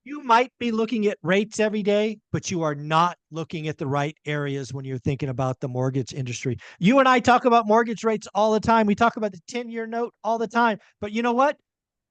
You might be looking at rates every day, but you are not looking at the right areas when you're thinking about the mortgage industry. You and I talk about mortgage rates all the time. We talk about the 10-year note all the time. But you know what?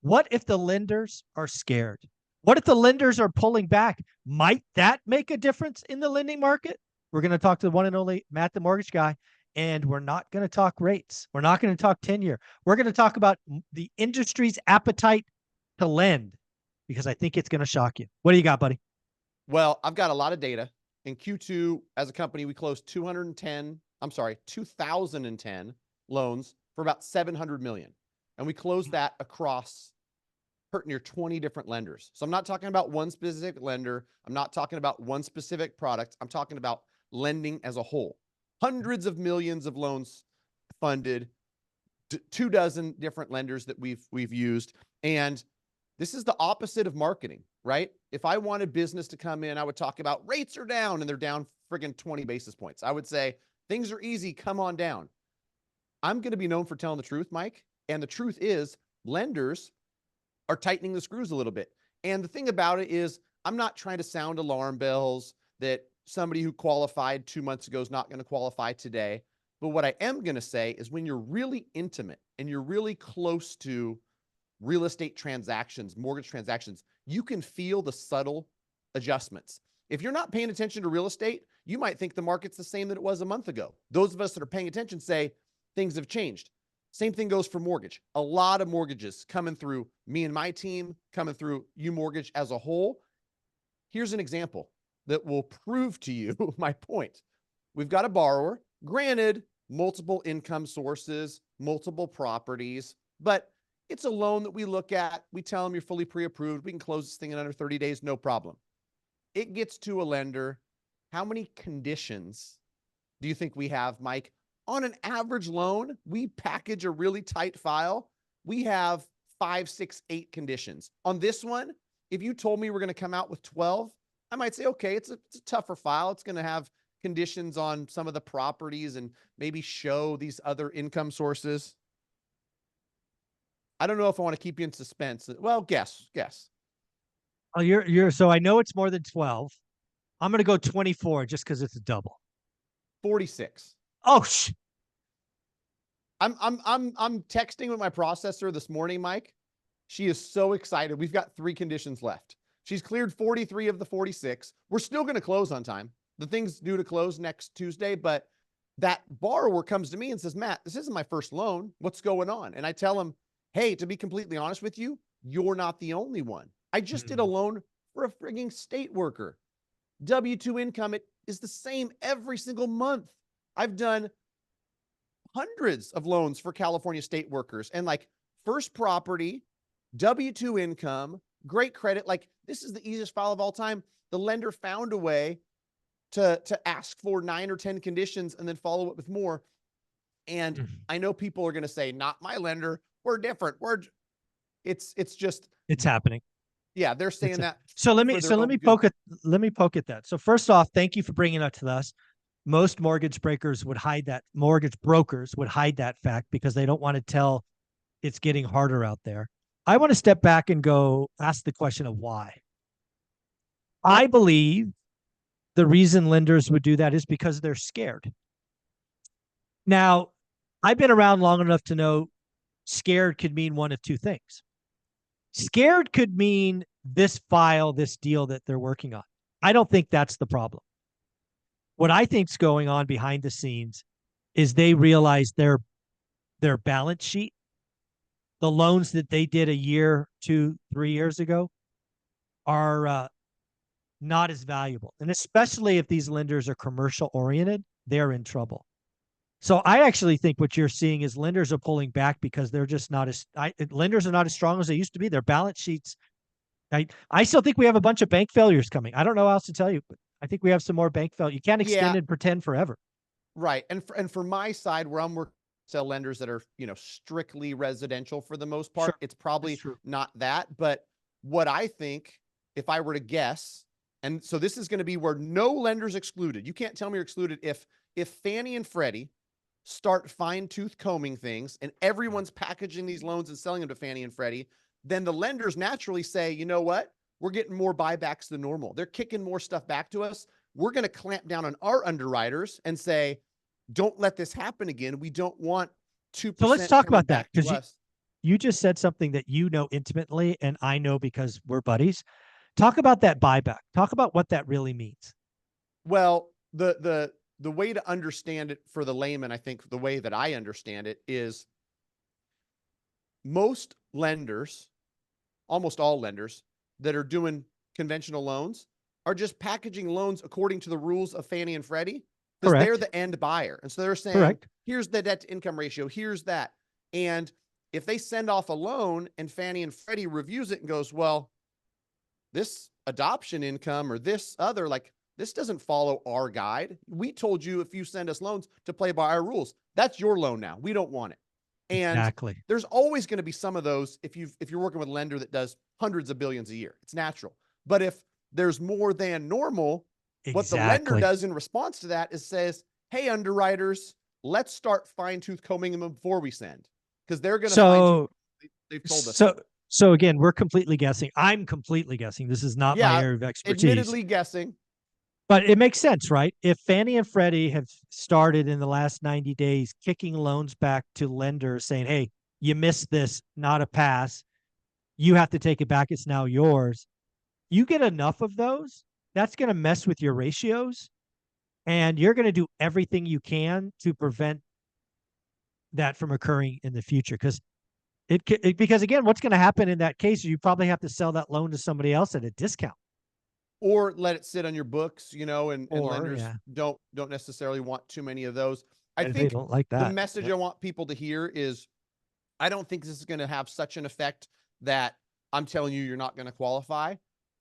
What if the lenders are scared? What if the lenders are pulling back? Might that make a difference in the lending market? We're going to talk to the one and only Matt, the mortgage guy, and we're not going to talk rates. We're not going to talk 10-year. We're going to talk about the industry's appetite to lend because I think it's going to shock you. What do you got, buddy? Well, I've got a lot of data. In Q2, as a company, we closed 2010 loans for about 700 million. And we closed that across near 20 different lenders. So I'm not talking about one specific lender. I'm not talking about one specific product. I'm talking about lending as a whole. Hundreds of millions of loans funded, 24 different lenders that we've used. And this is the opposite of marketing, right? If I wanted business to come in, I would talk about rates are down and they're down friggin' 20 basis points. I would say things are easy, come on down. I'm going to be known for telling the truth, Mike. And the truth is lenders are tightening the screws a little bit. And the thing about it is I'm not trying to sound alarm bells that somebody who qualified 2 months ago is not going to qualify today. But what I am going to say is when you're really intimate and you're really close to real estate transactions, mortgage transactions, you can feel the subtle adjustments. If you're not paying attention to real estate, you might think the market's the same that it was a month ago. Those of us that are paying attention say things have changed. Same thing goes for mortgage. A lot of mortgages coming through me and my team, coming through you mortgage as a whole. Here's an example that will prove to you my point. We've got a borrower, granted, multiple income sources, multiple properties, but it's a loan that we look at. We tell them you're fully pre-approved. We can close this thing in under 30 days, no problem. It gets to a lender. How many conditions do you think we have, Mike? On an average loan, we package a really tight file. We have 5, 6, 8 conditions. On this one, if you told me we're going to come out with 12, I might say, okay, it's a tougher file. It's going to have conditions on some of the properties and maybe show these other income sources. I don't know if I want to keep you in suspense. Well, guess. Oh, so I know it's more than 12. I'm going to go 24 just because it's a double. 46. Oh, I'm texting with my processor this morning, Mike. She is so excited. We've got 3 conditions left. She's cleared 43 of the 46. We're still going to close on time. The thing's due to close next Tuesday, but that borrower comes to me and says, Matt, this isn't my first loan. What's going on? And I tell him, hey, to be completely honest with you, you're not the only one. I just did a loan for a frigging state worker. W-2 income, it is the same every single month. I've done hundreds of loans for California state workers and like first property, W-2 income, great credit. Like this is the easiest file of all time. The lender found a way to ask for 9 or 10 conditions and then follow up with more. And I know people are going to say, not my lender. We're different. It's happening. Yeah. They're saying that. So let me poke at that. So first off, thank you for bringing it to us. Most mortgage brokers would hide that fact because they don't want to tell it's getting harder out there. I want to step back and go ask the question of why. I believe the reason lenders would do that is because they're scared. Now, I've been around long enough to know scared could mean one of two things. Scared could mean this deal that they're working on. I don't think that's the problem. What I think's going on behind the scenes is they realize their balance sheet, the loans that they did a year, 2, 3 years ago are not as valuable. And especially if these lenders are commercial oriented, they're in trouble. So I actually think what you're seeing is lenders are pulling back because they're just lenders are not as strong as they used to be. Their balance sheets. I still think we have a bunch of bank failures coming. I don't know how else to tell you, but I think we have some more bank failure. You can't extend and pretend forever. Right. And for my side where I'm working, sell lenders that are, strictly residential for the most part, it's probably not that. But what I think, if I were to guess, and so this is going to be where no lender's excluded. You can't tell me you're excluded if Fannie and Freddie start fine-tooth combing things and everyone's packaging these loans and selling them to Fannie and Freddie, then the lenders naturally say, you know what? we're getting more buybacks than normal. They're kicking more stuff back to us. We're going to clamp down on our underwriters and say, don't let this happen again. We don't want 2% So let's talk coming about that, back to because us. you just said something that you know intimately, and I know because we're buddies. Talk about that buyback. Talk about what that really means. Well, the way to understand it for the layman, I think the way that I understand it is most lenders, almost all lenders that are doing conventional loans are just packaging loans according to the rules of Fannie and Freddie, because they're Correct. the end buyer. And so they're saying, Correct. here's the debt to income ratio, here's that. And if they send off a loan and Fannie and Freddie reviews it and goes, well, this adoption income or this other, like, this doesn't follow our guide. We told you if you send us loans to play by our rules, that's your loan now. We don't want it. And Exactly. there's always going to be some of those if you're working with a lender that does hundreds of billions a year. It's natural. But if there's more than normal, what the lender does in response to that is says, hey, underwriters, let's start fine-tooth combing them before we send, because they're going to find they've told us. So again, we're completely guessing. I'm completely guessing. This is not my area of expertise. Admittedly guessing. But it makes sense, right? If Fannie and Freddie have started in the last 90 days kicking loans back to lenders saying, hey, you missed this, not a pass. You have to take it back. It's now yours. You get enough of those, that's going to mess with your ratios. And you're going to do everything you can to prevent that from occurring in the future. Because because again, what's going to happen in that case? You probably have to sell that loan to somebody else at a discount. Or let it sit on your books, and lenders don't necessarily want too many of those. I think they don't like that. The message I want people to hear is, I don't think this is going to have such an effect that I'm telling you you're not going to qualify.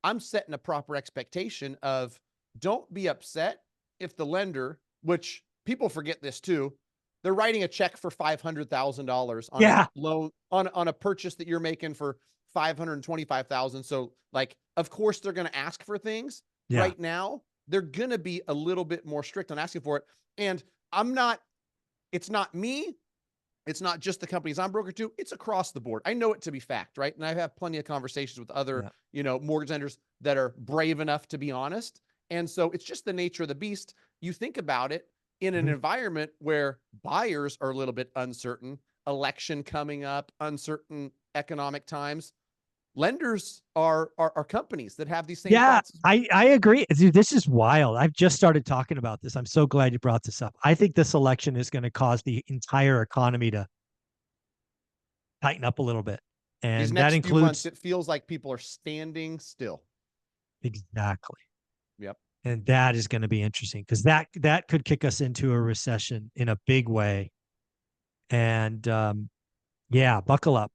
I'm setting a proper expectation of, don't be upset if the lender, which people forget this too, they're writing a check for $500,000 on a loan on a purchase that you're making for $525,000. So, like, of course they're going to ask for things. Right now, they're going to be a little bit more strict on asking for it. And it's not me. It's not just the companies I'm broker to. It's across the board. I know it to be fact, right? And I have plenty of conversations with other, mortgage lenders that are brave enough to be honest. And so it's just the nature of the beast. You think about it in an environment where buyers are a little bit uncertain, election coming up, uncertain economic times. Lenders are companies that have these same thoughts. I agree. Dude, this is wild. I've just started talking about this. I'm so glad you brought this up. I think this election is going to cause the entire economy to tighten up a little bit. And these next few months, it feels like people are standing still. Exactly. Yep. And that is going to be interesting, because that could kick us into a recession in a big way. And buckle up.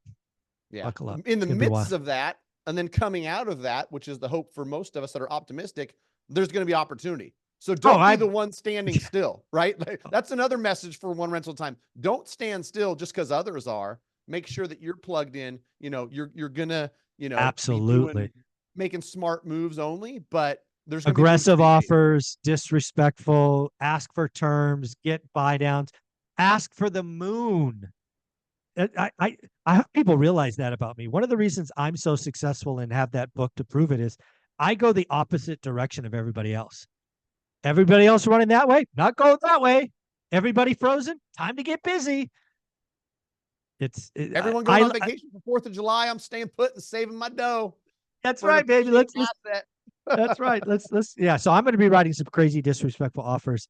Yeah. Buckle up. In the midst of that, and then coming out of that, which is the hope for most of us that are optimistic, there's going to be opportunity. So don't be the one standing still, right? Like, that's another message for One Rental Time. Don't stand still just because others are. Make sure that you're plugged in. You're gonna, absolutely making smart moves only, but there's aggressive offers, disrespectful, ask for terms, get buy downs, ask for the moon. I hope people realize that about me. One of the reasons I'm so successful and have that book to prove it is I go the opposite direction of everybody else. Everybody else running that way, not going that way. Everybody frozen, time to get busy. Everyone going on vacation for 4th of July. I'm staying put and saving my dough. That's right, baby. That's right. Let's So I'm going to be writing some crazy disrespectful offers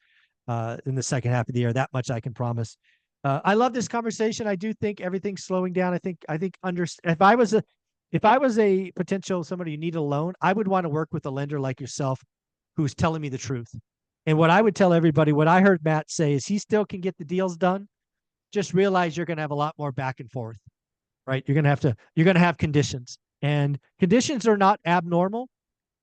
in the second half of the year. That much I can promise. I love this conversation. I do think everything's slowing down. I think if I was a potential somebody who needed a loan, I would want to work with a lender like yourself who's telling me the truth. And what I would tell everybody, what I heard Matt say is he still can get the deals done. Just realize you're going to have a lot more back and forth, right? You're going to have conditions, and conditions are not abnormal.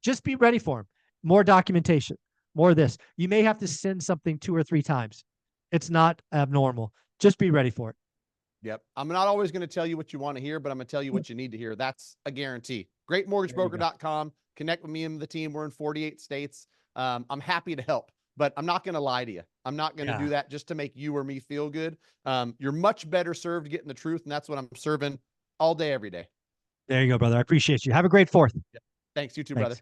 Just be ready for them. More documentation, more of this. You may have to send something 2 or 3 times. It's not abnormal. Just be ready for it. Yep. I'm not always going to tell you what you want to hear, but I'm going to tell you what you need to hear. That's a guarantee. GreatMortgageBroker.com. Connect with me and the team. We're in 48 states. I'm happy to help, but I'm not going to lie to you. I'm not going to do that just to make you or me feel good. You're much better served getting the truth, and that's what I'm serving all day, every day. There you go, brother. I appreciate you. Have a great 4th. Yep. Thanks, you too, Thanks. brother.